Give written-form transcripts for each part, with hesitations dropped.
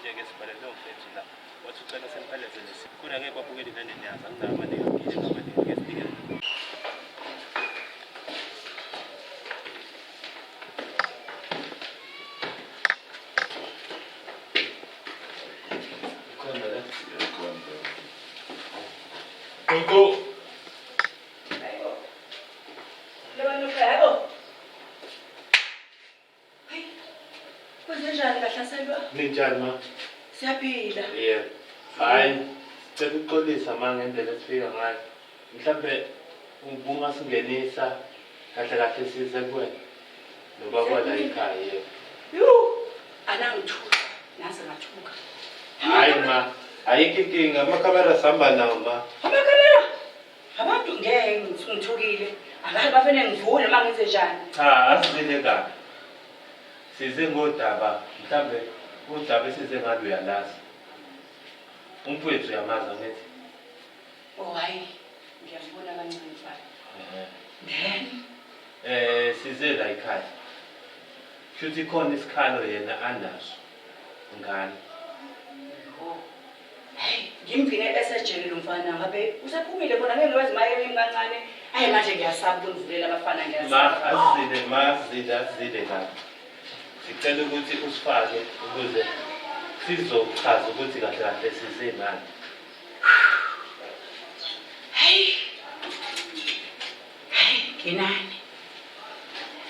njeke sibhalele ngomfethu la wathi ucela semphelezele khona ngeke babukele nane niyazi anginamaningi ngile ngamaningi ngesibike khona la Koko Ninjani ma? Siyaphila. Yeah. Hayi, cela uxolisa ma ngendlela esifika ngayo. Mhlambe ungasingenisa kahle kahle size kuwena. Ngoba kwala ekhaya yebo. Yo, anangithuka. Nazi ngathuka. Hayi ma, ayikho inkinga, amakamera sihamba nawo ma. Amakamera? Abantu ngeke ngithukile. Akabe bafene ngivule uma ngenze njani. Cha, asizile kahle. Size ngodaba, mhlambe udaba esize ngalo uyalazi. Umfowethu uyamazi ngithi. Oh hayi, ngiyabona kancane mfana. Size la ekhaya. Futhi khona isikhalo yena anaso. Ngani? Oh. Hey, ngimphine esejele lo mfana ngabe usephumile bona ngeke ngiwazi maye emkancane. Hayi manje ngiyasaba ukunivulela abafana ngiyasaba. Asizile kahle. Sicela ukuthi usifake ukuze sizochaza ukuthi kahle kahle size ngani. Hey, nginani?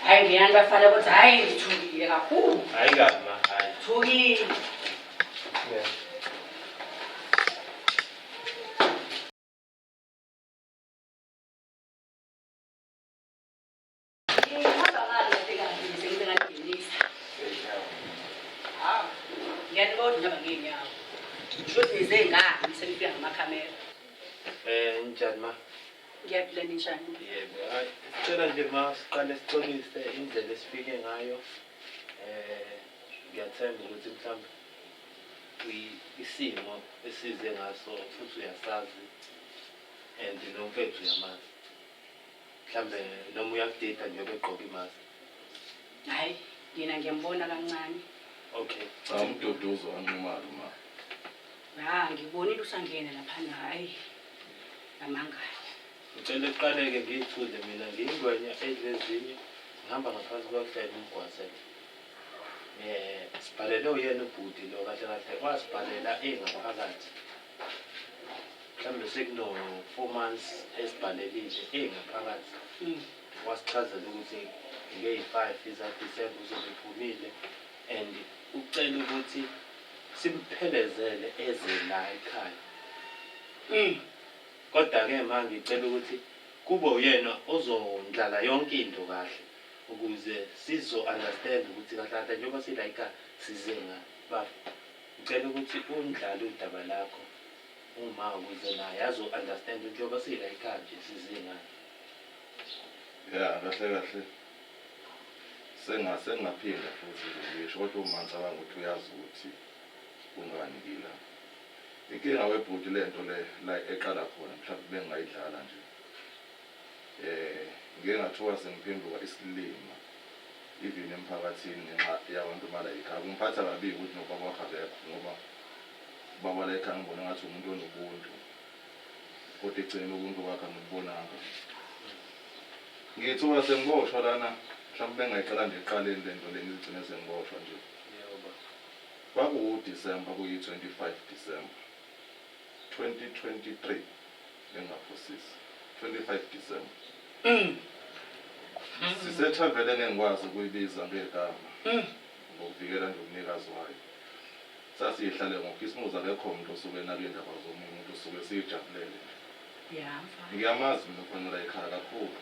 Hayi ngiyani bafana ukuthi hayi ngithukile kakhulu. Hayi kabi ma, hayi. Thukile. Yeah. Njani ma? Ngiyaphila njani? Yebo, hayi. Sicela nje ma siqale sixolise indlela esifike ngayo. Ngiyathemba ukuthi mhlawumbe isimo esize ngaso futhi uyasazi and nomfethu uyamazi. Mhlawumbe noma uyakudida nje begqoka imask. Hayi, mina ngiyambona kancane. Okay. Umduduzo wanqumalo ma. Ngibonile usangena lapha hayi. Amangala. Ngicela uqaleke ngiyithuze mina ngiyingwenya edlezinye ngihamba ngaphansi kwakuhlela umgwase. Sibhalele uyena ubhuti lo kahle kahle wasibhalela engaphakathi. Mhlawumbe sekuno 4 months esibhalelile engaphakathi. Wasichazela ukuthi nge-5 December uzobe ephumile and ucela ukuthi simphelezele eze la ekhaya. Kodwa ke manje ngicela ukuthi kube uyena ozondlala yonke into kahle ukuze sizo understand ukuthi kahle kahle njengoba sila ekhaya size ngani. Baba ngicela ukuthi undlale udaba lakho uma ukuze naye azo understand njengoba sila ekhaya nje size ngani. Yeah, kahle. Sengaphinda futhi ngisho kodwa uma ngicabanga ukuthi uyazi ukuthi kungani kila. Inkinga webhuti lento la eqala khona mhlawumbe bengayidlala nje. Ngeke ngathiwa sengiphenduka isilima even emphakathini ngenxa yabantu mala ekhaya. Kungiphatha kabi ukuthi nobaba wakhe ngoba baba la ekhaya ngibona ngathi umuntu onobuntu. Kodwa egcineni ubuntu bakhe ngibonanga. Ngithuka sengiboshwa lana mhlawumbe bengayicela nje eqaleni lento ngizigcine sengiboshwa nje. Yebo. KwakuDecember kuyi-25 December 2023 bengaphosisi 25 December. Sisethavele engikwazi ukuyibiza ngegama. Ngokuvikela nje umnikazi wayo. Sasiyihlale ngokhisimuza lekho umuntu osuke enake indaba zomunye umuntu osuke siyijabulele. Ngiyamazi mina ufana la ekhaya kakhulu.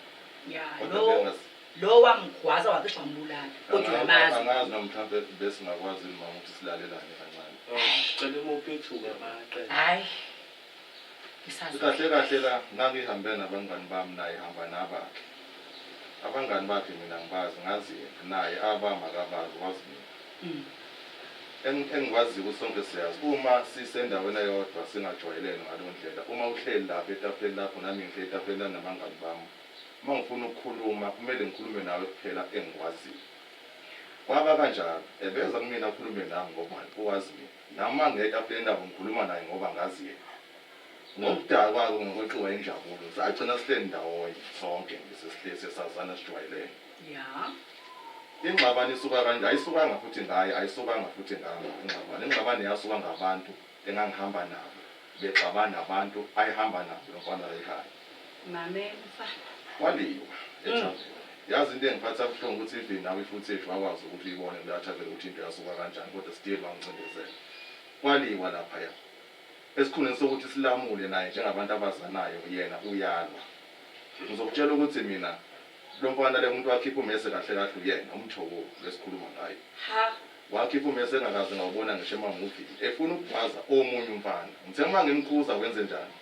Lo wamgwaza wacisha wambulala. Kodwa uyamazi. Angazi namhlanje besingakwazi noma ukuthi silalelane kancane. Cela umuphethuke amaqela. Hayi. Kahle la ngangihambe nabangani bami naye hamba nabakhe. Abangani bakhe mina ngibazi ngazi naye abamakabazi wazi mina. Engikwazi ukuthi sonke siyazi uma sisendaweni eyodwa singajwayelene ngalondlela. Uma uhleli lapha etafuleni lapho nami ngihleli etafuleni nabangani bami. Uma ngifuna ukukhuluma kumele ngikhulume nawe kuphela engikwaziyo. kwaba kanjalo ebeza kumina akhulume nami ngoba uwazi mina nama ngeke kule ndaba ngikhuluma naye ngoba ngazi yena ngokudala kwako ngokweqiwa injabulo sagcina sihleli ndawonye sonke ngisesihlezi sazana sijwayelene ingxabano isuka kanje ayisukanga futhi ngaye ayisukanga futhi ngami ingxabano yasuka ngabantu engangihamba nabo bexabana nabantu ayihamba nabo lomfana ekhaya mame mfana waliwa eThabeni yazi into engiphatha ubuhlungu ukuthi ivi nawe futhi wakwazi ukuthi uyibone ngiyathakela ukuthi into yasuka kanjani kodwa still bangincindezela waliwa lapha ya esikhundleni sokuthi silamule naye njengabantu abazanayo yena uyalwa ngizokutshela ukuthi mina lo mfana le muntu wakhipha umese kahle kahle uyena umthoko lesikhuluma ngayo wakhipha umese engakaze ngawubona ngisho emamuvi efuna ukugwaza omunye umfana ngithe uma ngimkhuza wenze njani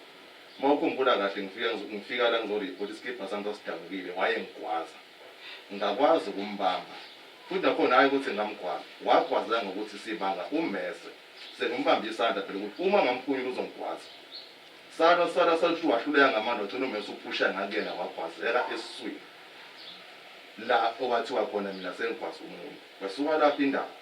mawukhumbula kahle ngifika la ngizoreport iskipha sami sasidabukile wayengigwaza ngakwazi ukumbamba futhi nakhona hayi ukuthi ngamgwaza wagwaza ngokuthi sibanga umese sengimbamba isandla phela ukuthi uma ngamkhunyula uzongigwaza sala wahluleka ngamandla wagcina umese uphusha ngakuyena wagwazeka esiswini la owathiwa khona mina sengigwaza umuntu basuka lapha indaba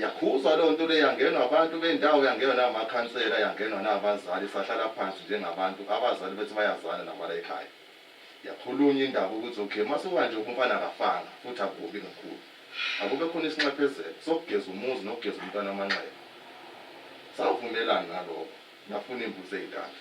yakhuzwa leyo nto le yangenwa abantu bendawo yangenwa namakhansela yangenwa nabazali sahlala phansi njengabantu abazali bethi bayazana nabala ekhaya yakhulunywa indaba ukuthi okay mase kanje umfana akafanga futhi akubi kakhulu akube khona isinxephezelo sokugeza umuzi nokugeza umntwana amanxeba savumelana ngalokho nafuna imbuzo ezindala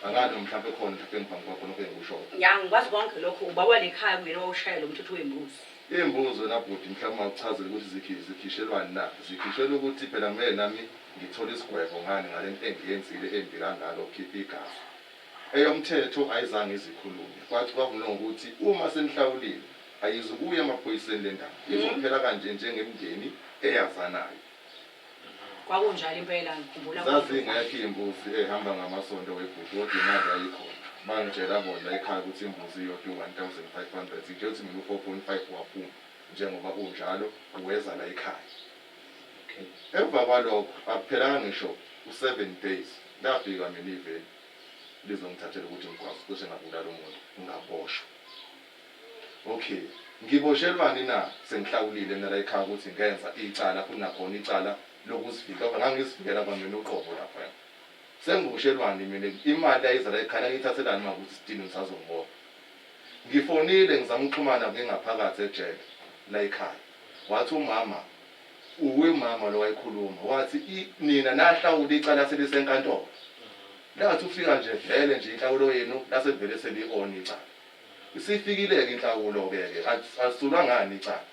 angalo mhlawumbe khona mhlawumbe ngiphambi kwakho nokho engikusho ngikwazi konke lokho ubaba lekhaya kuyena owushayela umthetho wembuzi imbuzo nabhuti mhlawumbe akuchazele ukuthi zikhishelwane na zikhishelwe ukuthi phela kumele nami ngithola isigwebo ngani ngalento engiyenzile endila ngalo khipha igazi eyomthetho ayizange izikhulume kwathi kwavuna ukuthi uma senihlawulile ayizukuya emaphoyiseni le ndaba izophela kanje njengemndeni eyazanayo kwakunjalo impela ngikhumbula zazingekho imbuzi ehamba ngamasonto webhuti kodwa imali ayikhona bangitshela bona ekhaya ukuthi imbuzi iyodwa 1500 nje uthi mina u4.5 waphuma njengoba kunjalo uweza la ekhaya emva kwalokho akuphelanga ngisho u7 days lafika mina iveni lizongithathela ukuthi ngikwazi kusho ngabulala umuntu ngaboshwa okay ngiboshelwani na sengihlawulile mina la ekhaya ukuthi ngenza icala futhi nakhona icala lokuzifika ngoba ngangisifikela kwamina uqobo lapha sengiboshelwani mina imali ayiza la ekhaya ngithathelani makuthi sidini ngisazongibona ngifonile ngizama ukuxhumana ngengaphakathi ejele la ekhaya wathi umama mama lo wayikhuluma wathi nina nahlawula icala selisenkantolo lathi ufika nje vele nje inhlawulo yenu lasevele seli-on icala isifikile-ke inhlawulo-ke asulwa ngani icala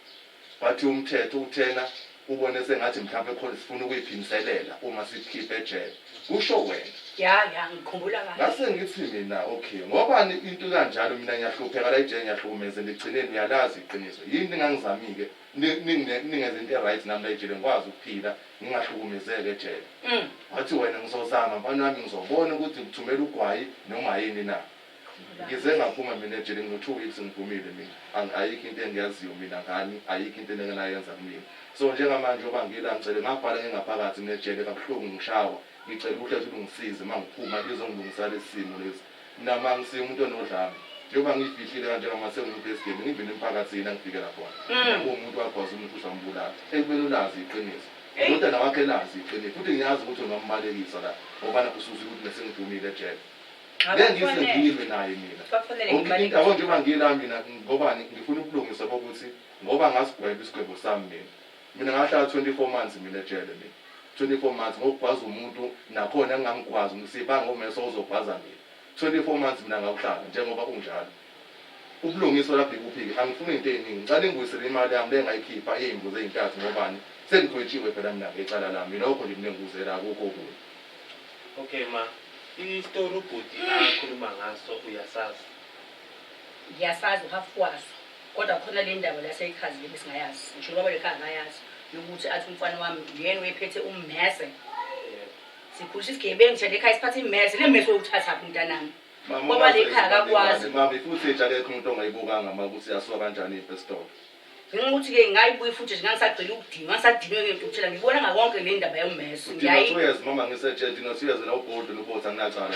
wathi umthetho uthena ubone sengathi mhlawumbe khona sifuna ukuyiphiniselela uma sikhiphe ejele kusho wena ngikhumbula kahle ngase ngithi mina okay ngoba into kanjalo mina ngiyahlupheka la ejele ngiyahlukumeze ligcineni uyalazi iqiniso yini ngangizamike ningenze into right nami la ejele ngikwazi ukuphila ngingahlukumezeke ejele wathi wena ngizozama mfana wami ngizobona ukuthi ngithumela ugwayi noma yini na ngize ngaphuma mina ejele ngo2 weeks ngiphumile mina ayikho into engiyaziyo mina ngani ayikho into engenayenza kumina so njengamanje oba ngila ngicela ngabhala ngengaphakathi nejele kabuhlungu ngishawa ngicela uhlethe ungisize mangiphuma lizongilungisa lesimo lesi nama ngisiye umuntu onodlame njengoba ngiyifihlile kanje kama sengumuntu esigebe ngivile emphakathini angifike la khona umuntu wakwazi umuntu usambulala ekubeni ulazi iqiniso kodwa nawakhe lazi iqiniso futhi ngiyazi ukuthi ungambalekisa la ngoba nakusuza ukuthi nesengidumile ejele ngiyengizengilwe naye mina into njengoba ngila mina ngoba ngifuna ukulungisa ukuthi ngoba ngasigweba isigwebo sami mina ngahlala 24 months mina ejele mina 24 months ngokugwaza umuntu nakhona engangigwaza ngisibanga umeso uzogwaza mina 24 months mina ngawuhlala njengoba kunjalo ubulungiswa lapha ikuphike angifuni into eziningi ngicela ngiyisele imali yami lengayikhipha ezimbuzo ezintathu ngobani sengigwetshiwe phela mina ngecala lami lokho ngimnenguzela akukho kunye okay ma istory ubhuti akhuluma ngaso uyasazi ngiyasazi uhafuwaso kodwa khona le ndaba laseyichazi lebesingayazi ngisho ngoba lekhaya ngayazi ukuthi athi umfana wami yena wephethe ummese sikhulisa isigebengu nje lekhaya siphathe immese lemese ukuthatha umntanami ngoba lekhaya akakwazi mama futhi ejale umuntu ongayibukanga makuthi yasuka kanjani ifestore ukuthi ke ngayibuyi futhi ngingasagcela ukudinga ngisadinwe ngento ukuthela ngibona ngakonke le ndaba yommese ngiyayi mama ngisejenti nosiyeze la ubhodo nobotha nginacala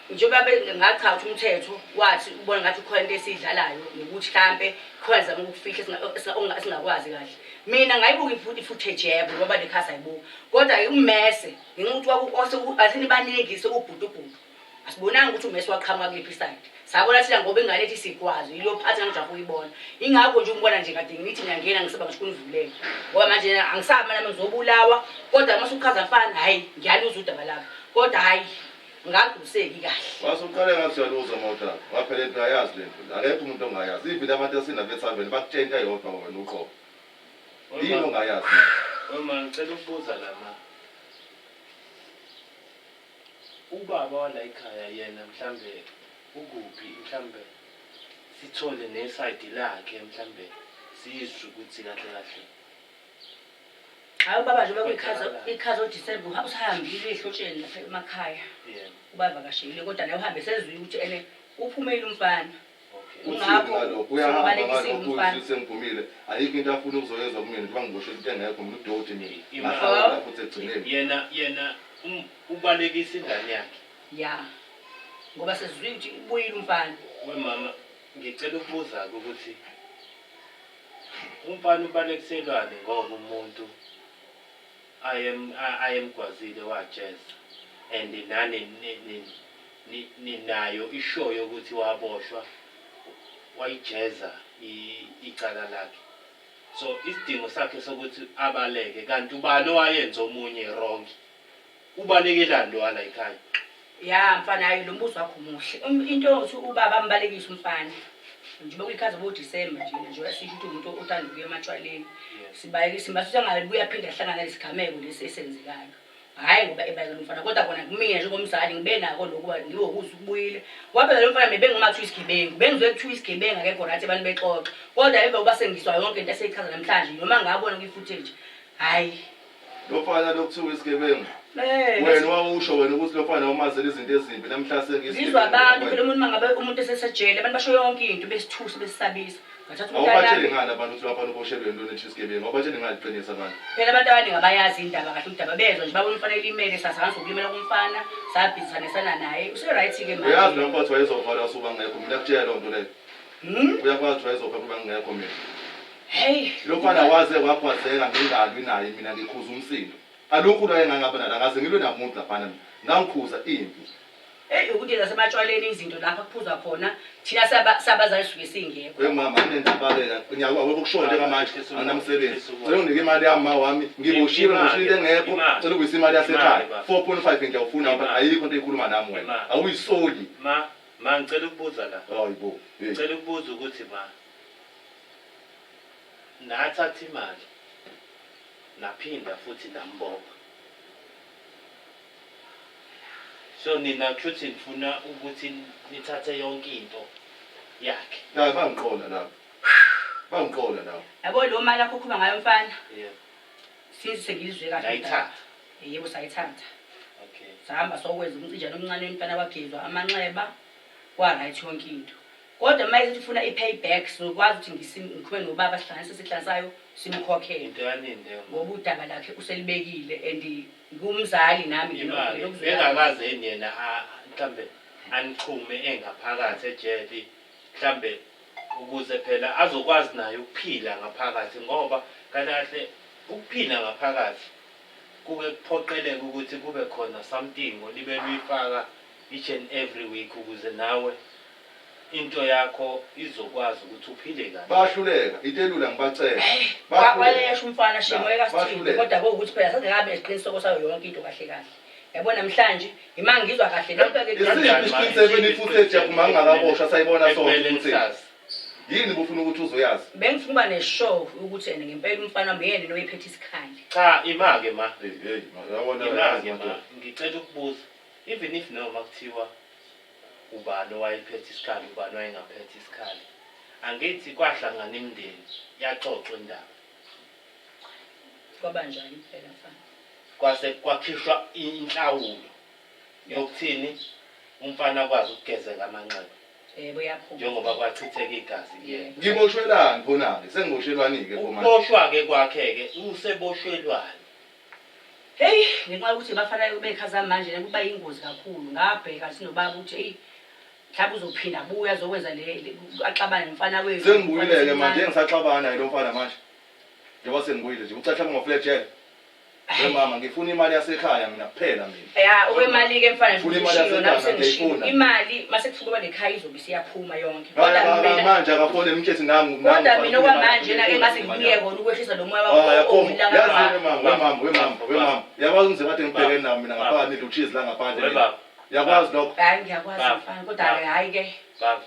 njengoba bengachaza umthetho wathi ubona ngathi khona into esidlalayo nokuthi mhlambe khona zama ukufihla singakwazi kahle mina ngayibuka i-footage yebo ngoba lekhasi ayibuka kodwa ummese ngingukuthi asinibaningi sekubhudubhudu asibonanga ukuthi ummese waqhamuka kulephi side sabona thina ngoba ingalethi sikwazi yilo phathi ngijafu uyibona ingakho nje umbona nje kade ngithi ngiyangena ngisaba ngisho kunivulele ngoba manje angisaba nami ngizobulawa kodwa mase uchaza mfana hayi ngiyaluza udaba lapha kodwa hayi ngagquseki kahle wasuqale ngathi uyaluza mawuthatha waphela into ayazi lento akekho umuntu ongayazi ivile abantu esinabethaveni bakutshenta yodwa wena uqobo yini ongayazi uma ngicela ukubuza lama ubaba wala ekhaya yena mhlambe ukuphi mhlambe sithole neside lakhe mhlambe sizwe ukuthi kahle kahle hayi baba nje bekuyikhaza uDecember usahambile ehlotsheni lapha emakhaya ubavakashile kodwa naye uhambe sezwe ukuthi ene uphumele umfana ungakho uyahamba ngalo sengivumile ayikho into afuna ukuzoyenza kumina njengoba ngiboshe into engekho mina udoti mina ngahlala futhi egcineni yena ubalekisa ingane yakhe ya ngoba sezwe ukuthi ubuyile umfana wemama ngicela ukubuza ukuthi umfana ubalekiselwane ngoba umuntu ayemgwazile wajeza and nani ninayo ishow yokuthi waboshwa wayijeza icala lakhe so isidingo sakhe sokuthi abaleke kanti ubani owayenza omunye wrong ubalekelani lo wala ekhaya ya mfana hayi lo mbuzo wakho muhle into yokuthi ubaba ambalekise umfana nje bekuyikhaza boDecember nje yasisho ukuthi umuntu othanda ukuya ematshwaleni sibalekise masutha ngalibuya phinda hlangana lesigameko lesi esenzekayo hayi ngoba ebalekela umfana kodwa kona kumina njengomzali ngibe nako lokuba ngiwokuza ukubuyile ngoba phela lo mfana bebengimathu isigebengu bengizwe kuthiwa isigebengu akekho rathi abantu bexoxa kodwa emva kuba sengiswa yonke into eseyichaza namhlanje noma ngabona kwi-footage hayi lo mfana lokuthiwa isigebengu wena wawusho wena ukuthi lo mfana umazela izinto ezimbi namhla sengizizwa abantu phela umuntu mangabe umuntu esesejele abantu basho yonke into besithusa besisabisa awubatshele ngani abantu ukuthi lapha uboshelwe into nethi isigebengu awubatshele ngani iqiniso abantu phela abantu abaningi abayazi indaba kahle udaba bezwa nje babona umfana elimele sasangazi ukulimela kumfana sabhizisanisana naye use-right ke manje uyazi noma kwathi wayezovala asuba ngekho mina kutshela loo nto leyo uyakwazi wayezovala kuba ngekho mina hey lo mfana waze wagwazeka ngingalwi naye mina ngikhuza umsindo alukho la engangaba nala ngaze ngilwe namuntu lapha mina ngangikhuza impi ukuthi lasematshwaleni izinto lapha kuphuzwa khona thina sabazali suke singekho mama anendabalela ngiyakwazi ukushona njengamanje anamsebenzi cela unike imali yami wami ngiboshiwe ngoshile engekho cela ukuyisa imali yasekhaya 4.5 ngiyawufuna ayikho into eyikhuluma nami wena awuyisoli ma ngicela ukubuza la hayibo ngicela ukubuza ukuthi nathatha imali naphinda futhi nambopha so nina kushuthi nifuna ukuthi nithathe yonke into yakhe hayi bangiqola lapho yabo lo mali yakho ukhuluma ngayo mfana sengizwe kahle ayithatha yebo sayithatha okay sahamba sokwenza umcijana omncane wemfana wagezwa amanxeba wa-right yonke into kodwa manje sifuna i-payback sokwazi ukuthi ngikhulume nobaba sihlanganisayo simkhokhele into yanini leyo ngoba udaba lakhe uselibekile and ngumzali nami ngingakaze yena mhlambe anichume engaphakathi ejele mhlambe ukuze phela azokwazi naye ukuphila ngaphakathi ngoba kahle ukuphila ngaphakathi kube kuphoqeleka ukuthi kube khona something olibe luyifaka each and every week ukuze nawe into yakho izokwazi ukuthi uphile kahle bahluleka into elula ngibacela bayasho umfana shemoyeka sithini kodwa ukuthi phela sasekabe isiqiniseko sayo yonke into kahle kahle yabona namhlanje imanga ngizwa kahle nonke ke isiqiniseko ifootage yakuma ngakaboshwa sayibona sonke yini bufuna ukuthi uzoyazi bengifuna uba neshow ukuthi ene ngempela umfana wami yena noyiphethe isikhali cha imake ma yabona ngicela ukubuza even if noma kuthiwa ubani owayephethe isikhali ubani wayengaphethe isikhali angithi kwahlangana imindeni yaxoxwa indaba kwabanjani impela mfana kwase kwakhishwa inhlawulo yokuthini umfana kwazi ukugezeka amanxeba yebo yaphuma njengoba kwachitheka igazi kuyena ngiboshwelani khona-ke sengiboshelwani ke ukuboshwa ke kwakhe ke useboshwelwani hey ngenxa yokuthi bafana bekhaza manje kuba yingozi kakhulu ngabheka sinobaba ukuthi hey mhlawumbe uzophinda abuya azokwenza le axabana nomfana wethu sengibuyile ke manje engisaxabana yilo mfana manje njengoba sengibuyile nje ucaca ngofletshela mama ngifuna imali yasekhaya mina kuphela mina ya okwemali ke mfana Ufuna imali yasekhaya, imali mase kufika lekhaya izobe siyaphuma yonke manje akafone mkhethi nangu kodwa mina okwamanje na engase ngibuye kona ukwehlisa lo moya wakho wemama yakwazi umze kade ngibhekene nawo mina ngaphakathi nidla ucheese la ngaphandle yakwazi lokho hayi ngiyakwazi mfana kodwa hayi ke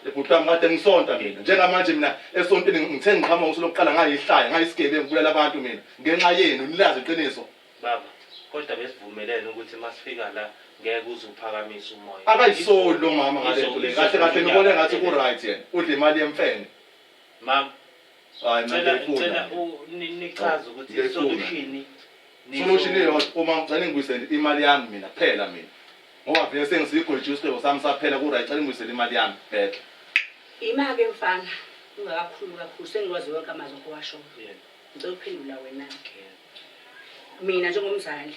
ebutami kade ngisonta mina njengamanje mina esontweni ngithe ngiqhama usulokuqala ngayihlaya ngayisigebengu kulela abantu mina ngenxa yenu nilazi iqiniso baba kodwa besivumelene ukuthi masifika la ngeke uzuphakamise umoya akayisoli lo mama ngale nto le kahle kahle ngibone ngathi ku right yena udla imali yemfene mama hayi mina ngicela nichaze ukuthi solution yona uma ngicela ngibuyisele imali yami mina kuphela mina ngoba vele sengisigwejwe isiqebo sami saphela ku right ngicela ngibuyisele imali yami back ima ke mfana ungakakhulu sengikwazi wonke amazwi okwasho ngicela ukuphendula wena mina njengomzali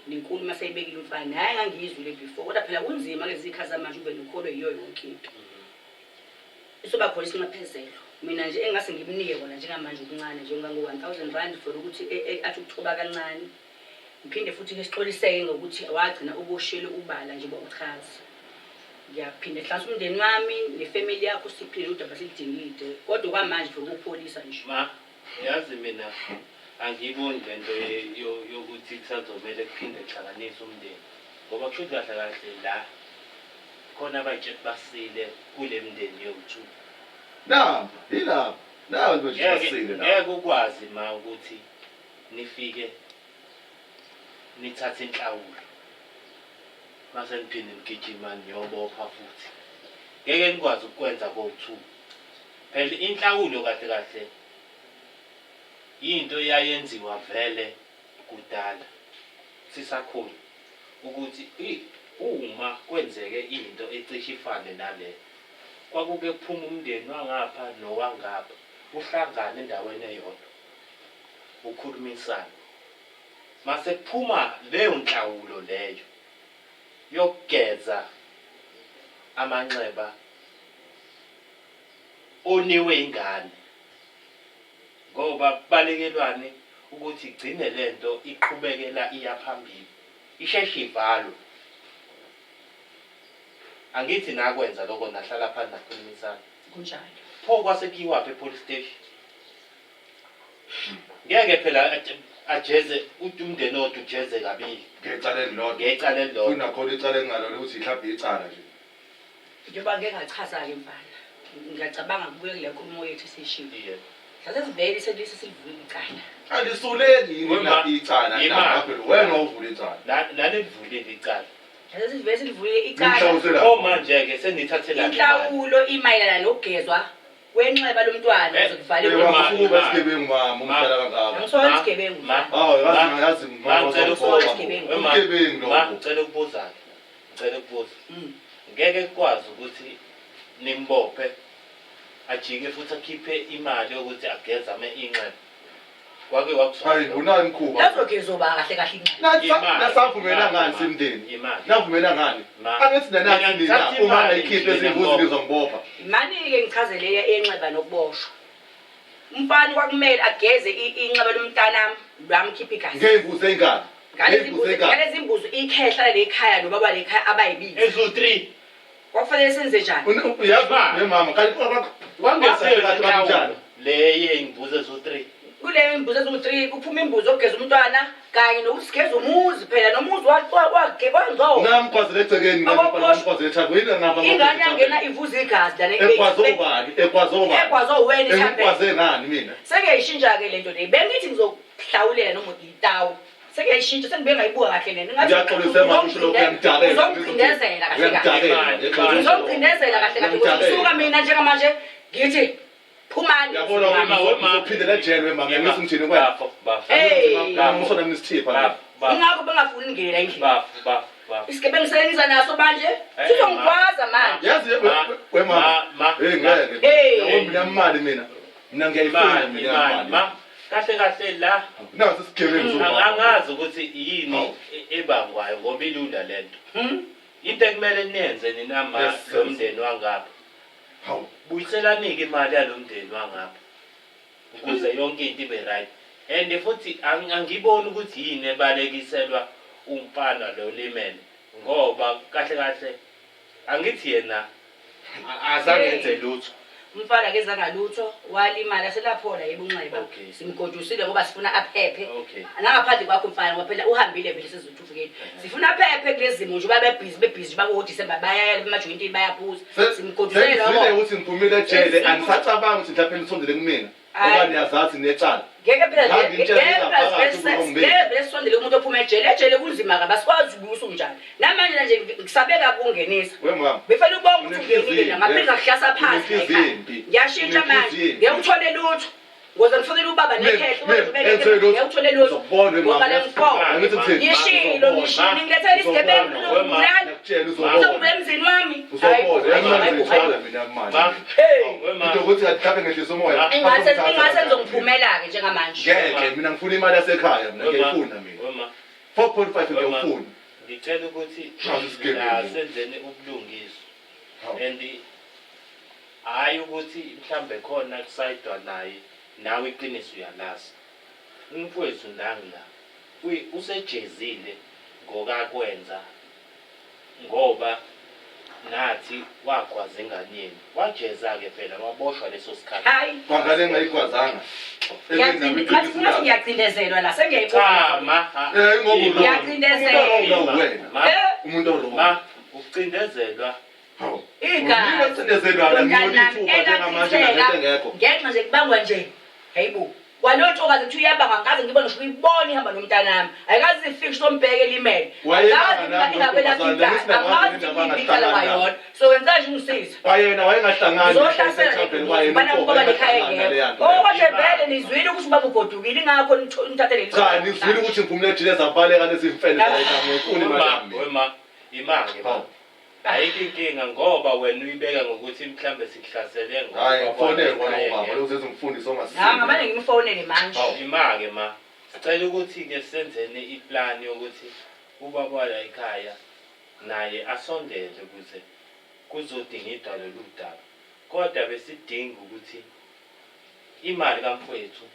nenkulu masayibekile umfana hayi ngangizwile before kodwa phela kunzima lezi ikhaza manje ube nokholo yiyo yonke into isoba khona isinxephezelo mina nje engase ngimnike kona njengamanje okuncane njengango 1000 rand for ukuthi athi ukuthoba kancane ngiphinde futhi ke sixoliseke ngokuthi wagcina uboshele ubala nje bokuchaza ngiyaphinde hlanza umndeni wami nefamily yakho siphile udaba silidingide kodwa kwamanje for ukupholisa nje ma yazi mina angiboni lento yokuthi kusazomela kuphinde kuhlanganise umndeni ngoba kusho kahle kahle la khona abayitshela basile kule mindeni yothu yilapha nawo nje basile la ngeke ukwazi ma ukuthi nifike nithathe inhlawulo mase niphinde nigijima niyobopha futhi ngeke nikwazi ukwenza ko2 phela inhlawulo kahle kahle into yayenziwa vele kudala sisakhona ukuthi uma kwenzeke into ecishe ifane nale kwakuke kuphuma umndeni wangapha nowangapha uhlangane endaweni eyodwa ukhulumisana mase kuphuma leyo nhlawulo leyo yokugeza amanxeba oniwe ingane ngoba balekelwane ukuthi igcine lento iqhubekela iyaphambili isheshe ivalo angithi nakwenza lokho nahlala phansi nakhulumisana kunjalo pho kwasekuyiwaphi epolice station ngeke phela ajeze umndeni odwa ujeze kabili ngecala elilodwa kunakhona icala engalona ukuthi mhlawumbe icala nje njengoba ngeke ngachaza ke mfana ngiyacabanga kubuye kule nkulumo yethu sishilo sasivele silivula icala alisuleli yini icala lapho wena uvula icala nani livulile icala sasivele silivule icala pho manje ke senithathela inhlawulo imayelana nokugezwa wenxeba lomntwana uzokuvalela isigebengu mama umdala kangaka angisona isigebengu yazi ngicela ukubuza ngeke kwazi ukuthi nimbophe ajike futhi akhiphe imali yokuthi ageze inxeba kwake wakuzwa hayi unani mkhuba lazogezoba kahle kahle inxeba nasavumela ngani simndeni navumela ngani angithi nanathi nina uma ngayikhiphe ezimbuzi ngizongibopha imani ke ngichazele enxeba nokuboshwa umfana kwakumele ageze inxeba lomntanami lwamkhipha igazi ngeyimbuzi engane ngalezi imbuzi ikhehla lekhaya nobaba lekhaya abayibili ezu3 kwafanele senze njani uyazi mama wangesela leye imbuzi ezu3 kuleyo imbuzi ezu3 kuphuma imbuzi ogeza umntwana kanye nokusigeza umuzi phela nomuzi wakwanzo namkwazile egcekeni namkwazile ethakwe yini ngapha ingane yangena ivuza igazi lana ekwazo wena ikwaze ngani mina sekuyayishintsha ke lento le bengithi ngizokuhlawulela noma ngitawu sekuyayishintsha sengibe ngayibuka kahle nene uzongicindezela kahle kusuka mina njengamanje ngithi phumani yabona uzophindela ejele mama ngithi ngithini kwena ngizona ngisithipha ingakho bengafuni ngela endlini isigebengu seleniza naso manje sizongikwaza manje yazi wemama ngeke yabo mina imali mina ngiyayifuna mina imali kahle la nasi sigebengu angazi ukuthi yini ebangwayo ngoba ilula lento into ekumele niyenze ninama lomndeni wangapha buyiselanike imali yalomndeni wangapha ukuze yonke into ibe right and futhi angiboni ukuthi yini ebalekiselwa umfana lo limele ngoba kahle angithi yena azange enze lutho. Umfana ke zangalutho walimala selaphola yebunxeba simgodusile ngoba sifuna aphephe nangaphandle kwakho mfana ngoba phela uhambile vele sizothufikeni sifuna aphephe kulezimo nje bebhizi babo December bayaya emajointini bayaphuza simgodusile lokho ukuthi ngiphumile ejele angisacabanga ukuthi mhlawumbe nisondele kumina ngoba niyazathi necala ngeke phela ngeke lesondele umuntu ophuma ejele kunzima kabi asikwazi ukubusa unjani namanje nje ngisabeka kungenisa befela ubonga ukuthi ungenile ngaphela ngahlasa phansi ngiyashintsha manje ngiyuthole lutho ngoze ngifunele ubaba nekhehlo ngiyuthole lutho ngoba ngifo ngishilo ngilethela isigebengu ngilala ngizongibula emzini wami ukuthi athabe ngehlisa umoya ingase ngizokuphumela ke njengamanje ngeke mina ngifuna imali yasekhaya mina ngiyifuna mina 4.5 ngiyifuna ngicela ukuthi senzeni ubulungiswa and hayi ukuthi mhlambe khona kusayidwa naye nawe iqiniso uyalazi umfowethu nangla usejezile ngokakwenza ngoba nathi wagwaza enganyeni wajeza ke phela waboshwa leso sikhathi hayi kwangale ngayikwazanga ngiyacindezelwa la sengiyayibona ngiyacindezelwa wena umuntu oroma ucindezelwa igama ucindezelwa la ngiyolithuka njengamanje ngekho ngenxa nje kubangwa nje hayibo kwalontokazi ukuthi uyabanga ngaze ngibone ngisho uyibona ihamba nomntanami ayikazi ifike sombheke elimele ingabela ingakala kwayona so wenza nje ungisiza wayena wayengahlangani ngoba lekhaya ngeke kodwa vele nizwile ukuthi ubaba ugodukile ingakho nithathele cha nizwile ukuthi ngiphumule ejele zabaleka lezimfene la ngifuni imali wema imake ayikho inkinga ngoba wena uyibeka ngokuthi mhlambe sikuhlasele ngoba hayi fonele ngoba lokho sezimfundisa ongasisi ngamanje ngimfonele manje imake ma sicela ukuthi ke senzene iplan yokuthi ubaba la ekhaya naye asondele ukuze kuzodinga idalo ludaba kodwa besidinga ukuthi imali kamfowethu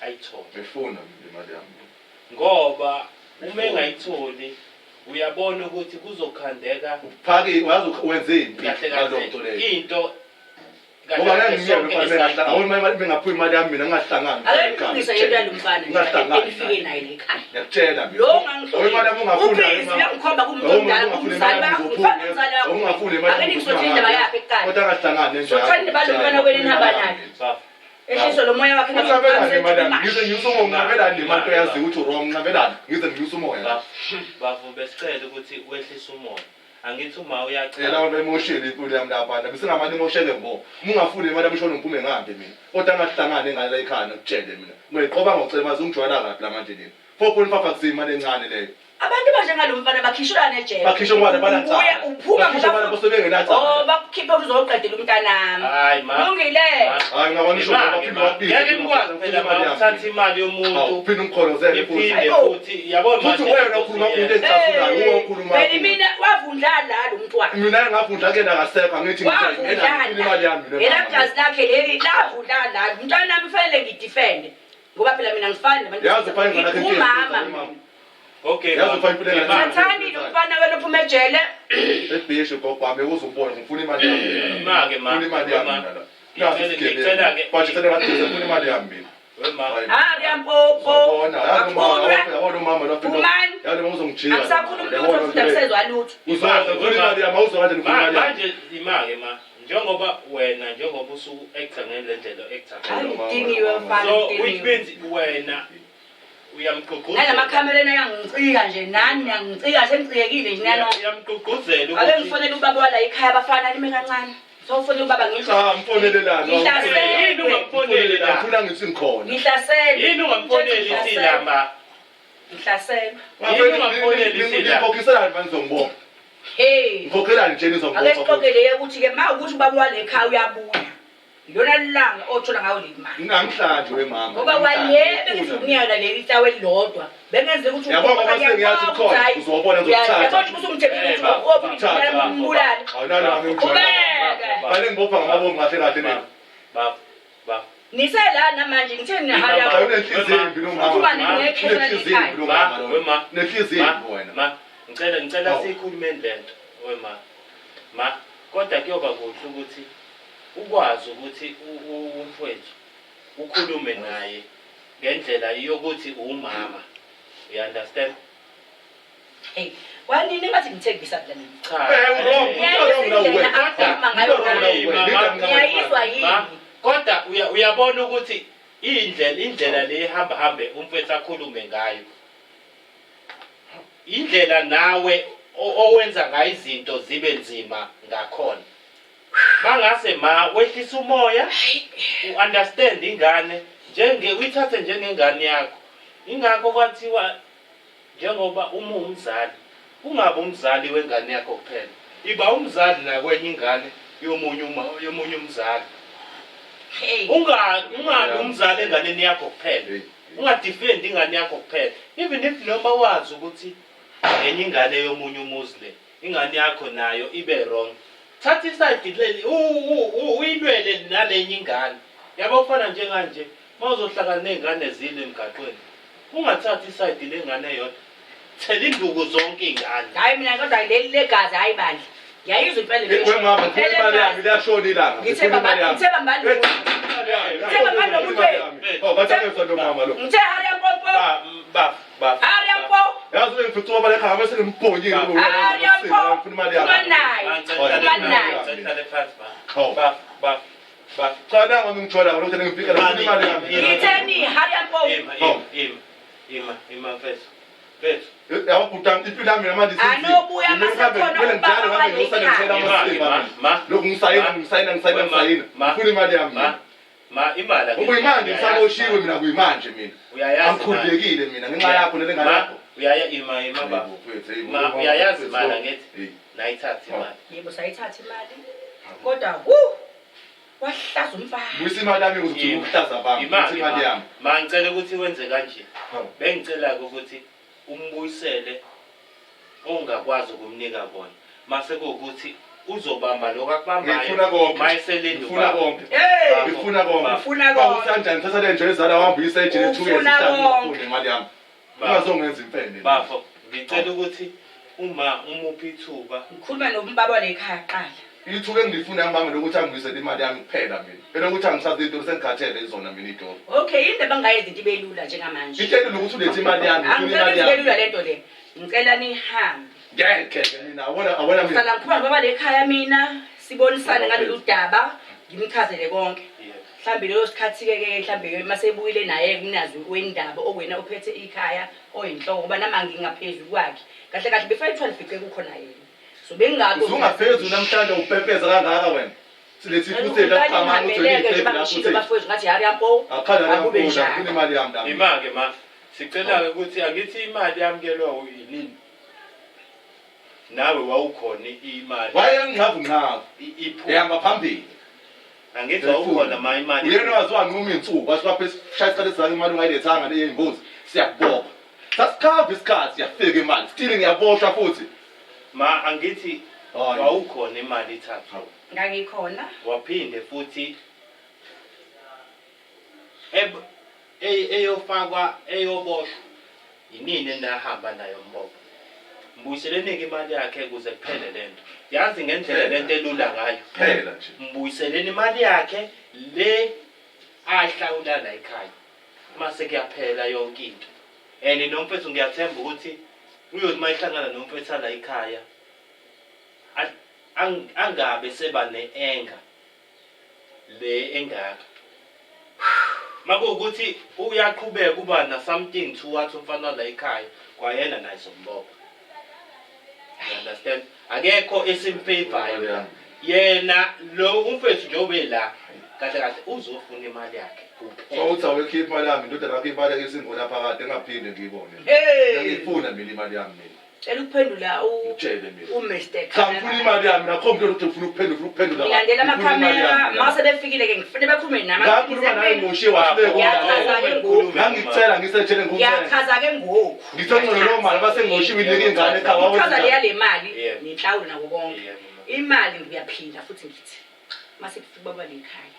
ayithole ngifuna imali yami ngoba uma engayitholi uyabona ukuthi kuzokhandeka phaki wazi wenzeni ngalokho leyo into ngoba ngiyengiyeke fanele ngahlanga awona bengaphi imali yami mina ngahlangana akulungisa yento yalomfana efike naye lekhaya ngiyakutshela mina lo ngangifuna imali yami ungafuna uyakhomba kumuntu omdala kumzali wakho ake ngizothi indaba yakhe ekhaya kodwa ngahlangana nje sothanda balomfana kweli nihamba naye eshiso lo moya wakhe ngize ngiyusumo ngabelani lemanto yazi ukuthi wrong ngabelani ngize ngiyusumoya bafu besicela ukuthi wehlise umoya angithi uma uyacela yena bemoshela impilo yami lapha bisingamani moshele mbo ungafuni imali abishona ngiphume ngihambe mina kodwa ngahlangane ngala ekhaya ngikutshele mina ngiyiqoba ngocela mazi ungijwayela kapi lamanje nini 4.5 akusiyimali encane leyo abantu banjengalomfana bakhishwa nejele bakhishwa ngwane balacala uya uphuma ngoba bosebengenacala oh bakukhipha uzoqedela umntanami hayi ma kulungile hayi ngabona isho ngeke nikwazi phela ukuthatha imali yomuntu uphinde umkholozele futhi yabona futhi wena ukhuluma umuntu engisafulayo uwe ukhuluma wena mina wavundla la lo mntwana mina ngavundla kena ngasekho angithi ngithina imali yami yena gazi lakhe leli lavundla la umntanami fanele ngidefend ngoba phela mina ngifani nabantu yazi fanele ngakho umama okay yazi fanele ngathani lo mfana wena uphuma ejele ebhisho gobhame uzobona ngifuna imali yami imake ma ngifuna imali yami mina ngicela ke bathi sele ngathi ngifuna imali yami mina ngiyampopo yabona umama nofika yalo uzongijika akusakhuluma ukuthi futhi akusezwa lutho uzaza ngifuna imali yami awuzokade ngifuna imali yami manje imake ma njengoba wena njengoba usuku actor ngendlela actor ayidingiwe mfana so which means wena uyamqoquzela nalamakhamera ayangicika nje nani yangicika sengicikekile nje nana uyamqoquzela ake ngifonele ubaba wala ekhaya abafana nime kancane sofonela ubaba ngisho cha mfonelelana yini ungamfonele la ngifuna ngithi ngikhona ngihlasela yini ungamfonele isilamba ngihlasela yini ungamfonele isilamba ngibokisela manje ngizongibona hey ngikhokhela nje nizongibona ake siqoqele ukuthi ke ma ukuthi ubaba wala ekhaya uyabuya yona lilanga othola ngayo le mali ngingamhlanje wemama ngoba wayebe ngizokuniya leli tawe elilodwa bengenze ukuthi yabona mase ngiyathi khona uzobona ngizokuthatha yabona ukuthi umthembu ukuthi umbulala awunalo ngimjwayela bale ngibopha ngamabomu kahle kahle ba Nisela namanje ngitheni nehali yakho. Unenhliziyo embi lo mama. Uma ningekho Unenhliziyo embi lo mama lo. Ma, Unenhliziyo embi wena. Ma, ngicela sikhulumeni lento wema. Ma, kodwa kuyoba kuhle ukuthi ukwazi ukuthi umfowethu ukhulume naye ngendlela yokuthi umama. You understand? Hey, wanini ngathi ngithekisa la mina? Cha. Ngiyayizwa yini? Kodwa uyabona ukuthi indlela le ihamba hambe umfowethu akhulume ngayo. Indlela nawe owenza ngayo izinto zibe nzima ngakhona. Mangase ma wehlisa umoya, u-understand ingane uyithathe njengengane yakho. Ingakho kwathiwa njengoba umzali, ungabe umzali wengane yakho kuphela. Iba umzali na kwenye ingane yomunye umzali. Hey. Ungabe umzali enganeni yakho kuphela. Ungadefend ingane yakho kuphela. Even if noma wazi ukuthi enye ingane yomunye uMuslim, ingane yakho nayo ibe wrong. Thatha iside leli uyilwele nalenye ingane. Yabo ufana njenganje mawuzohlangana nezingane zile emgaqweni. Ungathathi iside lengane yodwa. Thela induku zonke ingane. Hayi mina kodwa leli legazi hayi bandla. Yayizwe impela le. Wena mama imali yami liyashona ilanga. Ngithemba manje. Ngithemba manje ukuthi. Oh, bathake sonto mama lo. Ngithe hari yampopo. Ba. Hari yampo. Yazi ngifuthuka bale khaya bese ngimphonyile ngoba hari yampo. Ngifuna imali yami. Ngicela phansi ba. Cha nanga ngingithola ukuthi ngifika la ngifuna imali yami. Ngitheni hari yampo. Ima mfethu. Mfethu. Yabo butang impilo yami namanje isinzi. Anobuya masekhona ubaba walekhaya. Lokhu ngisayina. Ngifuna imali yami. Ma imali akhe. Ukuyimanje ngisaboshiwe mina kuyimanje mina. Uyayazi. Angikhulekile mina ngenxa yakho nele ngakho. Uyaya ima baba. Ma uyayazi imali ngithi nayithatha imali. Yebo sayithatha imali. Kodwa wahlaza umfana. Buyisa imali yami ukuthi ukuhlaza bami. Buyisa imali yami. Ma ngicela ukuthi wenze kanje. Bengicela ukuthi umbuyisele ongakwazi ukumnika kona. Mase kuukuthi uzobamba lokho akubambayo. Mayiselendo. Ngifuna konke. Ngifuna konke. Ngifuna konke. Kanjani thatha le nje ezala wambuyisa ejele 2 years ngifuna imali yami. Ungazongenza impende. Bafo, ngicela ukuthi uma umuphi ithuba ngikhuluma nombaba lekhaya qala. Ithuke engilifuna ngibambe lokuthi angibuyisele imali yami kuphela mina. Phela ukuthi angisazi into sengikhathele izona mina idolo. Okay, indaba ngayenza into ibelula njengamanje. Ngitshela ukuthi ulethe imali yami, ngifuna imali yami. Angibelula lento le. Ngicela nihambe. Ngeke mina awona mina. Sala ngikhuluma baba lekhaya mina sibonisane ngalolu daba, ngimchazele konke. Mhlambe leyo sikhathi ke mhlambe masebuyile naye kunazi wendaba okwena uphethe ikhaya oyinhloko ngoba nama ngingaphezulu kwakhe. Kahle kahle be512 kukhona yena. So bengakho ungaphezulu namhlanje upepeza kangaka wena. Silethi futhi la qhamanga uthole lapho futhi bafowethu ngathi hari yampo. Akube njani kune imali yami dami. Imake ma sicela ukuthi angithi imali yamkelwa yini. Nawe wawukhona imali. Wayengqavu. Ehamba phambili. Angithi wawukhona ma imali. Uyena waziwa nguma insuku wasipha shayisicela sizake imali ungayilethanga le yimbuzi. Siyakubopha. Sasikhava isikhathi yafika imali. Still ngiyaboshwa futhi. Ma angithi wawukhona imali ithathu. Ngangikhona. Waphinde futhi eyofakwa eyoboshwa yinini enahamba nayo mbopho. Mbuyiseleni imali yakhe ukuze kuphele lento. Yazi ngendlela lento elula ngayo. Phela nje. Mbuyiseleni imali yakhe le ahlawula la ekhaya. Mase kuyaphela yonke into. Nomfethu ngiyathemba ukuthi uyothi mayihlangana nomfethu la ekhaya angabe seba neenga le engaka. Makuukuthi uyaqhubeka kuba na something to wathi umfana la ekhaya kwayena naye sombopho. You understand? Akekho esimfavorayo. Yena lo umfethu njobe la kahle kahle uzofuna imali yakhe. So uthi awukhipha imali yami indodana yakho imali yakhe isingona phakathi engaphinde ngiyibone. Ngifuna mina imali yami mina. Cela ukuphendula utshele mina. Mr. Ngifuna imali yami nakhompyutha ukuthi ufuna ukuphendula. Ngilandela amakamera mase befikile ke ngifune bekhulume nami. Ngakhuluma naye ngoshiye wahleke ngangicela ngisetshele ngokuthi. Yachaza ke ngoku. Ngithengele lo mali base ngoshiwe ilike ingane ekhaya wawo. Chaza le mali nenhlawulo nako konke. Imali ngiyaphinda futhi ngithi mase kufika baba lekhaya.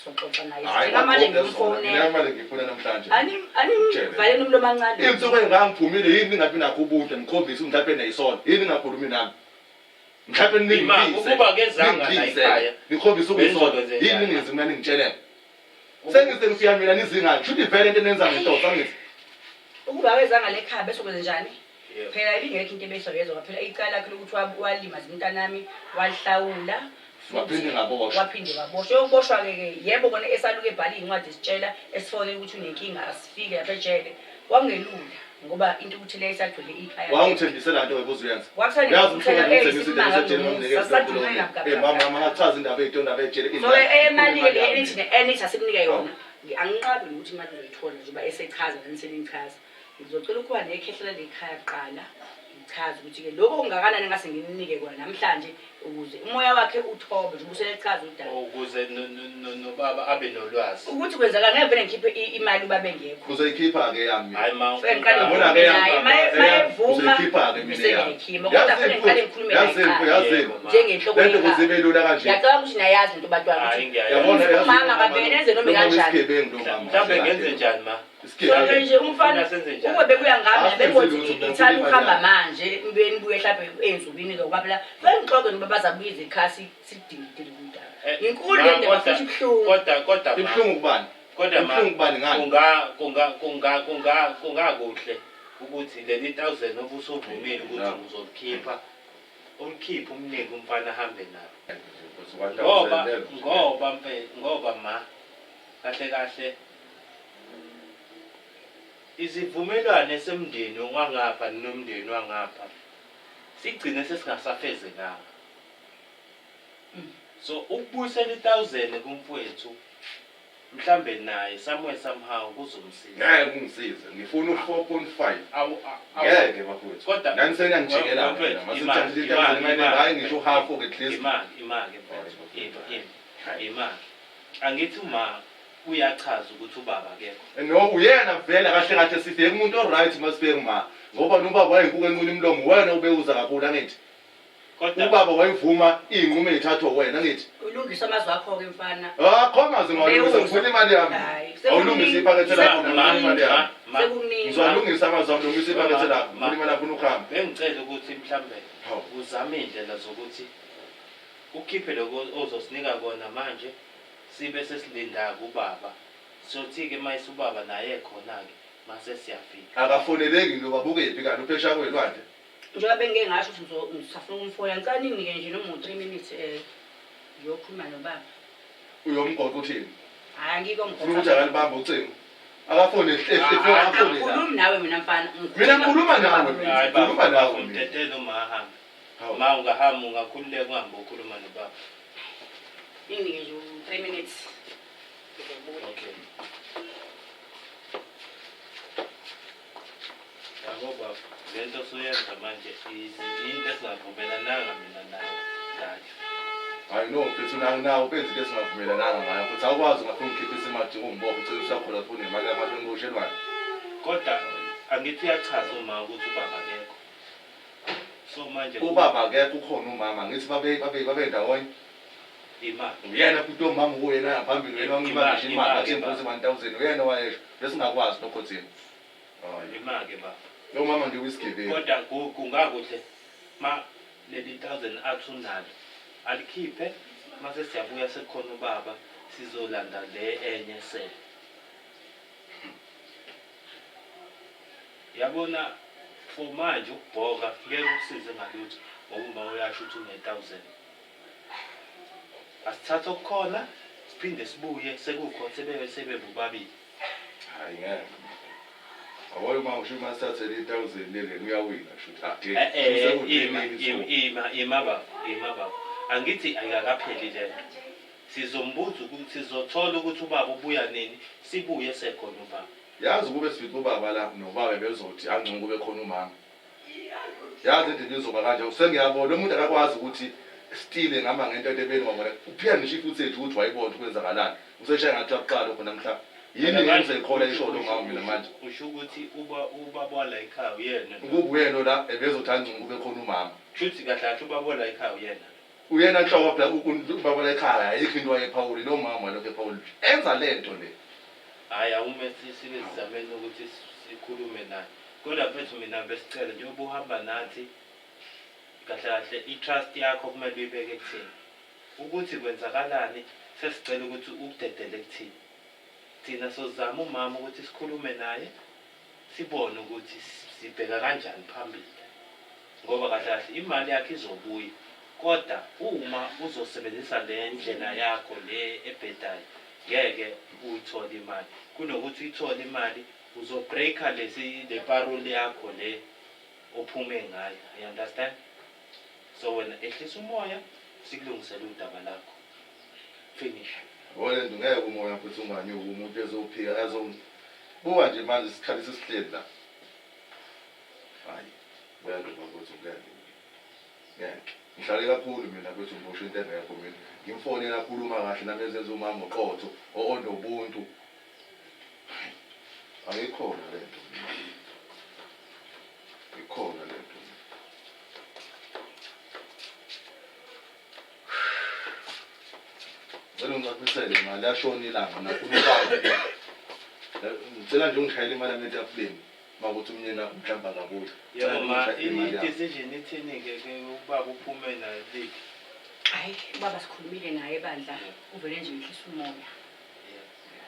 soxoxa naye Hayi, njengamanje mina ngiyomfonela manje ngifuna namhlanje. valeni umlomo amancane Insuku engangiphumile yini ningabi nakho ubuntu ngikhombisa mhlawumbe neyisono. Yini ngakhulumi nami? Mhlawumbe ukuba kezanga la ekhaya nikhombisa ukuyisono. Yini ningizimna ningitshelele. Sengise ngifika mina nizingani. Shuthi vele into enenza ngentosa ngithi. ukuba wezanga lekhaya bese kwenze njani phela ibingekho into ebesoyezwa phela icala lakhe lokuthi walimaza umntanami walihlawula waphinde waboshwa yokuboshwa ke yebo kona esaluke ebhala incwadi isitshela esifonela ukuthi unenkinga asifike lapha ejele wangelula ngoba into ukuthi le isagcwele ikhaya wangithembisela into ebuzuyenza yazi mama ngachaza indaba eyitondaba ejele so emali le elithi ne-earnings asimnike yona anginqabi ukuthi imali uzoyithola njengoba esechaza naniseningichaza ngizocela ukuba nekhehlela lekhaya kuqala ngichaze ukuthi-ke lokho kungakanani ngase ngininike kona namhlanje ukuze umoya wakhe uthobe nje ubuselechaza udaba ukuze nobaba abe nolwazi ukuthi kwenzeka ngeke vele ngikhiphe imali uba bengekho uzoyikhipha-ke yami hayi ma mayevuma ngisebengikhima kodwa fune ngiqale ngikhulume njengenhloko kuzibe lula kanje ngiyacabanga ukuthi nayazi into batwana umama kabeneze noma kanjani mhlawumbe ngenze njani ma so nje umfana ukube bekuya ngami bengothi ngithanda ukuhamba manje benibuye mhlawumbe ey'nsukwini zokuba phela bengixoxe noba bazabuyiza ikhasi sidingidile kudala inkulu le ndaba futhi kodwa ibuhlungu kubani kungakuhle ukuthi leli 1000 obusuvumile ukuthi uzolikhipha ulikhiphe umnike umfana ahambe nalo ngoba ma kahle izivumelwano semndeni wangapha nomndeni wangapha sigcine sesingasafezekanga so ukubuyisela 1000 kumfowethu mhlambe naye somehow kuzomsiza ngeke kungisize ngifuna u4.5 ngeke bafowethu kodwa nganisena ngijikela masithathe imali hayi ngisho half at least imali angithi uma uyachaza ukuthi ubaba akekho no uyena vele kahle sifike umuntu oright masifike ma ngoba nobaba wayenkuke enqula imlomo wena ubeuza kakhulu angithi kodwa ubaba wayevuma inqumo ezithathwa wena ngithi ulungisa amazwi akho ke mfana khomazi ngawulungisa ngifuna imali yami awulungisa iphakethe lakho imali yami ngizolungisa amazwi ami lungisa iphakethe lakho ngifuna imali yakho ukuhamba bengicela ukuthi mhlambe uzame indlela zokuthi ukhiphe lokho ozosinika kona manje sibe sesilinda kubaba sothi-ke mayise ubaba naye khona-ke mase siyafika akafoneleki ngoba bukephi kanti uphesha kwelwandle njengoba bengike ngasho ukuthi ngisafuna ukumfola ngicela ninginike nje noma 3 minutes ngiyokhuluma nobaba uyomgoqa uthini hayi ngiko ufuna ukuthi akalibamba ucingo akafone akakhulumi nawe mina mfana mina ngikhuluma nawe umtetelo mahamba ma ungahamba ungakhululeka uhambe ukhuluma nobaba ninginike nje 3 minutes okay baba lento soyenza manje into esingavumelananga mina nawe kahle hayi no mfethu nawo benza into esingavumelananga ngayo futhi awukwazi ngafuna ukukhiphisa imali ungibophe ucela usakhola ufuna imali yabantu engiboshelwayo kodwa angithi uyachaza uma ukuthi ubaba akekho so manje ubaba akekho ukhona umama ngithi babe ndawonye imali uyena futhi umama uyena phambili wena wangimangisha imali athi imbuzi 1000 uyena wayesho besingakwazi nokhothini imali baba lo mama ngiwisigebe kodwa kungakuhle ma leli 1000 athi unalo alikhiphe mase siyabuya sekukhona ubaba sizolanda le enye sele yabona for manje ukubhoka ngeke ukusize ngalutho ngoba uma uyasho ukuthi une-1000 asithathe okukhona siphinde sibuye sekukho sebebobabili hayi ngeke awolo uma usho masathe le 1000 lele uyawina shoot imaba angithi ayakapheli lento sizombuza ukuthi sizothola ukuthi ubaba ubuya nini sibuye sekhona ubaba yazi kube sifike ubaba la nobaba bezothi angcono kube khona umama yazi into izoba kanje usengiyabona lo muntu akakwazi ukuthi stile ngama ngento ebeni ngabona uphika ngisho ifuthi ethu ukuthi wayibona ukwenzakalani useshaya ngathi aqala khona mhla yini ngenze ikhola isholo ngawo mina manje usho ukuthi ubaba wala ekhaya uyena ukuba uyena la ebezothi angcono kube khona umama futhi kahle ubaba wala ekhaya uyena uyena nhlobo phela ubaba ekhaya ayikho into wayephawuli lo mama lokho ephawuli enza lento le hayi awume sizameni ukuthi sikhulume naye kodwa mfethu mina besicela njengoba uhamba nathi kahle kahle i-trust yakho kumele uyibeke kuthini ukuthi kwenzakalani sesicela ukuthi ukudedele kuthini thina sozama umama ukuthi sikhulume naye sibone ukuthi sibheka kanjani phambili ngoba kahle kahle imali yakhe izobuya kodwa uma uzosebenzisa le ndlela yakho le ebhedayo ngeke uyithole imali kunokuthi uyithole imali uzobreaka le parole yakho le ophume ngayo you understand so wena ehlisa umoya sikulungisela udaba lakho finish olento ngeke umoya futhi unganyuka umuntu ezophika buka nje manje isikhathi sesihleli la hayi uyaluka ukuthi ngeke ngihlale kakhulu mina bethi ngibusho into engekho mina ngimfonela kakhuluma kahle nami ezenza umama oqotho onobuntu ayikhona lento ikhona lento ngicela imali yashona ilanga nakhuluma ngicela nje ungishayela imali yami etafuleni makuthi umnyeni wakho mhlawumbe akabuyi yebo ma i-decision ithini-ke ubaba uphume nayo lithi hayi ubaba sikhulumile naye bandla uvele nje uhlisa umoya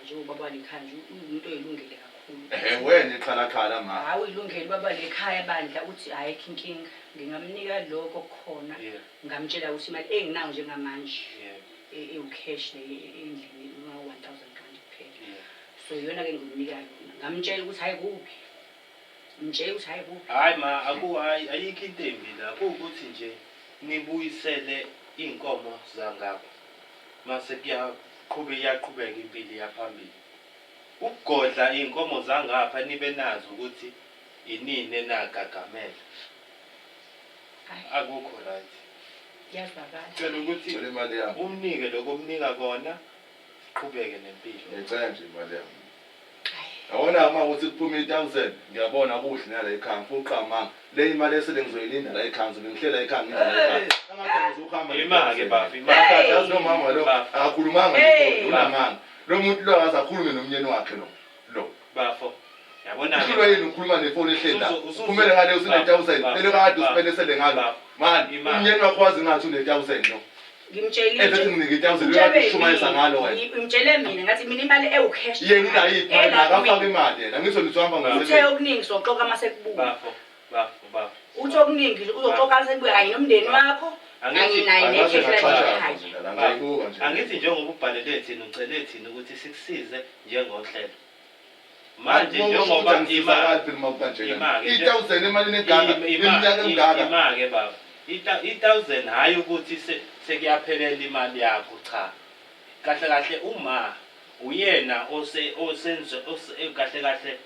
njengoba lekhaya nje umuntu oyilungele kakhulu wena iqhalakhala ma hayi uyilungele ubaba lekhaya bandla uthi ayikho inkinga ngingamnika lokho khona ngamtshela ukuthi imali enginayo njengamanje ewucash endlini uma-1000 rand kuphela so iyona-ke ngimnikayo ngamtshela ukuthi hayi kuphi ngitshela ukuthi hayi kuphi hayi ma ayikho into embi la kuwukuthi nje nibuyisele iy'nkomo zangapha mase iyaqhubeka impilo yaphambili ukugodla iy'nkomo zangapha nibe nazo ukuthi inini enagagamela akukho right cela ukuthi umnike lokho omnika kona siqhubeke nempilo ngicela nje imali yami awona uma ukuthi kuphume 1000 ngiyabona kuhle nala ekhaya mfuna uqhamanga le imali esele ngizoyilinda la ekhaya ngizolingihlela ekhaya ngidla ekhaya angathi ngizohamba imake bafi imali yazi lo mama lo akakhulumanga nje unamanga lo muntu lo akazakhulume nomnyeni wakhe lo bafo yabona ke yini ukhuluma nefoni ehlenda kumele ngale usine 1000 lelo kade usibele sele ngalo mani umnyeni wakho wazi ngathi une 1000 lo ngimtshelile ethi nginike 1000 lo ushumayisa ngalo wena ngimtshele mina ngathi mina imali ewucash yena inayiphi akafaka imali yena ngisho ngizohamba ngomsebenzi uthe okuningi soxoxa mase kubuka bafo uthe okuningi uzoxoxa mase kubuka kanye nomndeni wakho anginayo nekhehla angithi njengoba ubhalele thina ucele thina ukuthi sikusize njengohlelo manje njengoba imali 1000 emalini eganga iminyaka emingaka imake baba 1000 hayi ukuthi sekuyaphelela imali yakho cha kahle kahle uma uyena osenze kahle kahle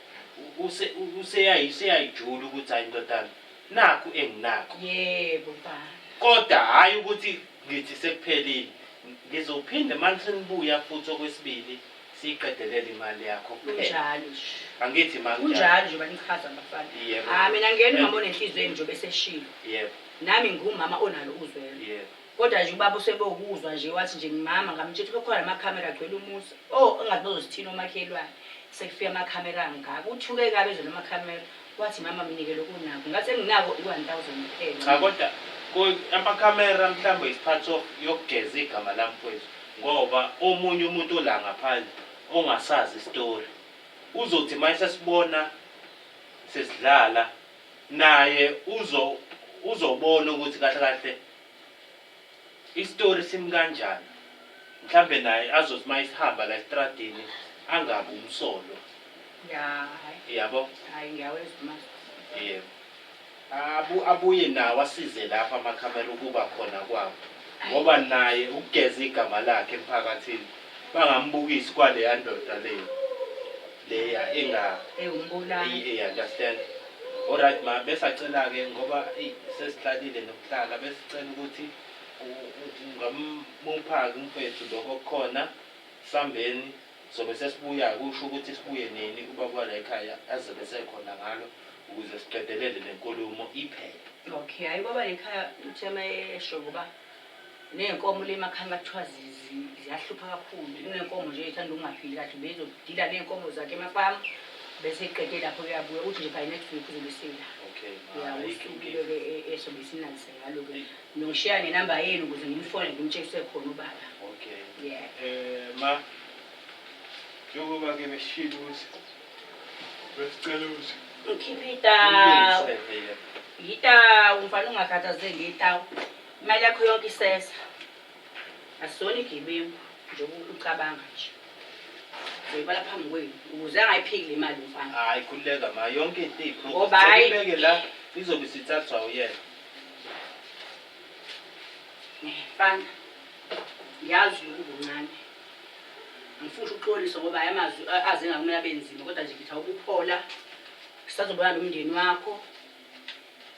useyayijula ukuthi hayi ndodana nakho enginakho yebo baba kodwa hayi ukuthi ngithi sekuphelile ngizophinda manje senibuya futhi okwesibili siqedelele imali yakho kunjalo angithi manje kunjalo nje banichaza abafana mina ngiyena umama onenhliziyo enjobe seshilo yebo nami ngumama onalo uzwelo yebo kodwa nje ubaba usebokuzwa nje wathi nje mama ngamtshela ukuthi khona amakhamera agcwele umusa engathi bazosithina omakhelwane sekufika amakhamera angaka uthuke kabe ezona amakhamera wathi mama minike lokunako ngathi enginako 1000 kuphela cha kodwa amakhamera mhlawumbe isiphatho yokugeza igama lamfowethu ngoba omunye umuntu ola ngaphandle ongasazi istory uzothi manje sibona sesidlala naye uzobona ukuthi kahle kahle istory sim kanjani mhlambe naye azothi mayisihamba la estradini angabe umsolo yabo hayi ngiyawezwa yebo abuye nawo asize lapha amakhamera ukuba khona kwawo ngoba naye ukugeza igama lakhe emphakathini bangambukisi kwale yandoda leya engumbulani understand alright ma besacela ke ngoba sesihlalile nokuhlala besicela ukuthi ungamupha umfethu lokho khona sambeni sobe sesibuya kusho ukuthi sibuye nini kuba kwala ekhaya aze besekhona ngalo ukuze siqedelele lenkulumo iphele okay hayi baba ekhaya uthema esho kuba ney'nkomo le emakhaya bathiwa ziyahlupha kakhulu. Kunenkomo nje ey'thanda ukungaphili kahle bezodila ley'nkomo zakhe emafamu bese eqede lapho kuyabuya uthi nje by next week uzobesela. Okay. Usuku-ke esobe sinalise ngalo-ke nongishiya nenamba yenu ukuze ngimfone ngimtshekise khona ubaba. Okay. Yeah. Ma njengoba-ke besishilo ukuthi besicela ukuthi Ngikhiphe itawu. Itawu mfana ungakhathazeki itawu. Imali yakho yonke isesa. Asona igebengu njengoba ucabanga nje. Uyibala phambi kwenu ukuze angayiphiki le mali mfana. Hayi khuleka ma yonke into Ngoba hayi ibeke la izobe sithathwa uyena. Mfana. Yazi ukuncane. Ngifuna ukuxolisa ngoba ayamazwi aze ngakumele abenzima kodwa nje ngitha ukuphola. Sizobona nomndeni wakho.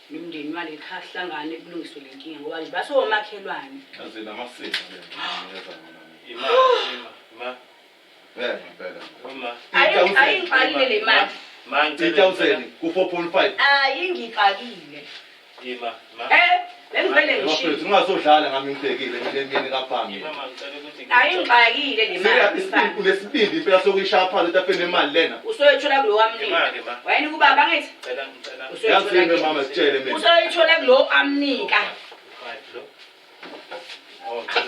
Nomndeni wale ekhaya hlangane kulungiswe lenkinga ngoba nje basomakhelwane. Aze namasiko ngiyeza mina. Ma Ngempela. uma Ayingiqalile le mali. ma ngicela 3000 ku 4.5. Ayingiqalile. ima ma Bengivele ngisho. Bafethu ungasodlala ngami ngibhekile mina emini kaphambi. mama ngicela ukuthi Ayingiqalile le mali. Sika lesibindi impela sokuyishaya phansi etafeni emali lena. Usoyithola kulo wamnika. imali ma Wayini kubaba ngithi? ngicela Yazini mama sitshele mina. Usoyithola kulo amnika. lo okay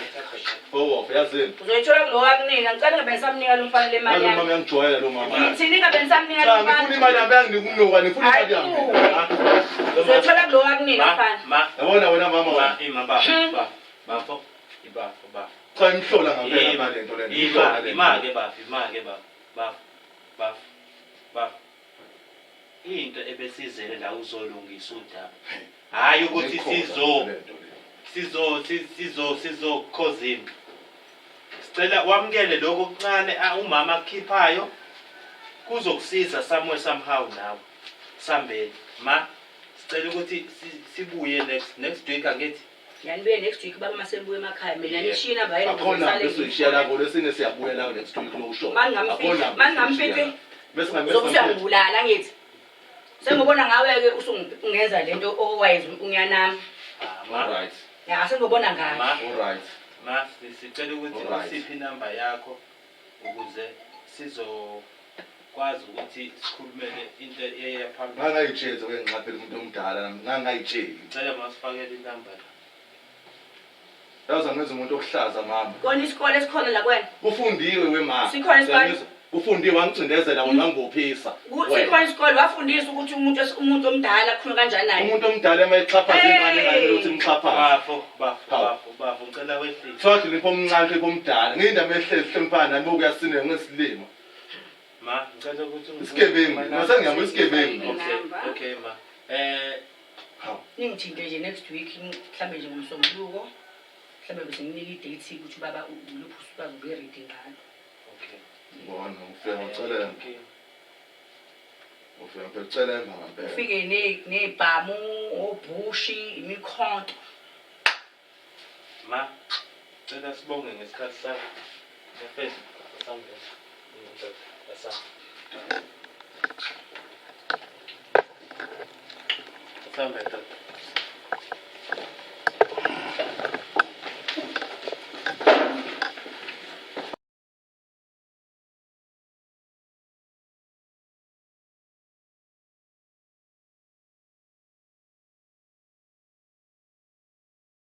Oh, yazini. Uzoyithola kulo wakunika. Ngicela ngabe ngisamnika lo mfana le mali Lo yami. mama uyangijoyela lo mama. Ngithini ngabe ngisamnika lo Cha mfana? ngifuna imali yami yanginuka ngifuna imali yami. Uzoyithola kulo wakunika mfana. ma Yabona wena mama ma wena. ima ba bafo ba Cha imhlola ngempela imali lento lena. imake ba into ebesizele la uzolungisa udaba hayi ukuthi sizo khozini sicela wamukele lokho kuncane umama akukhiphayo kuzokusiza somewhere somehow nawe sambele ma sicela ukuthi sibuye next week angithi Yanibuye next week baba masebuye emakhaya mina nishiya namba yenu Akhona bese sishiya lapho lesine siyabuya la next week lo show. Mangamfike Bese ngizokubulala ngithi sengibona ngawe ke usungenza lento owayenza unyanami Alright. ya sengibona ngawe Alright. ma sicela ukuthi usiphi inamba yakho ukuze sizokwazi ukuthi sikhulumele into eyaphambili Ngangayitshezi kwengiqaphela umuntu omdala ngangayitsheli. ngicela masifakele inamba Yaza ngenza umuntu okuhlaza mama. kona isikole esikhona la kwena Ufundiwe wema. Sikhona isikole. Ufundiwe wangicindezela wona ngibophisa. sikhona isikole wafundisa ukuthi umuntu omdala akhuluma kanjani naye Umuntu omdala emayichaphaza ingane ngale ukuthi ngixhaphaza. bafo ngicela wehlise Sothi lipho omncane lipho omdala. Ngiyindaba ehlezi hloniphana nami okuyasineka ngesilimo. ma ngicela ukuthi Isigebengu. Masengiyama isigebengu. okay ma ningithinte nje next week mhlambe nje ngomsombuluko mhlambe bese nginika i-date ukuthi baba uluphi usuku azobe ready ngalo okay Ngibona ufika ngicela. Ufika ngicela mama mpela. ufike nebhamu obhushi imikhonto ma cela sibonge ngesikhathi sakho nefesi sambele sambele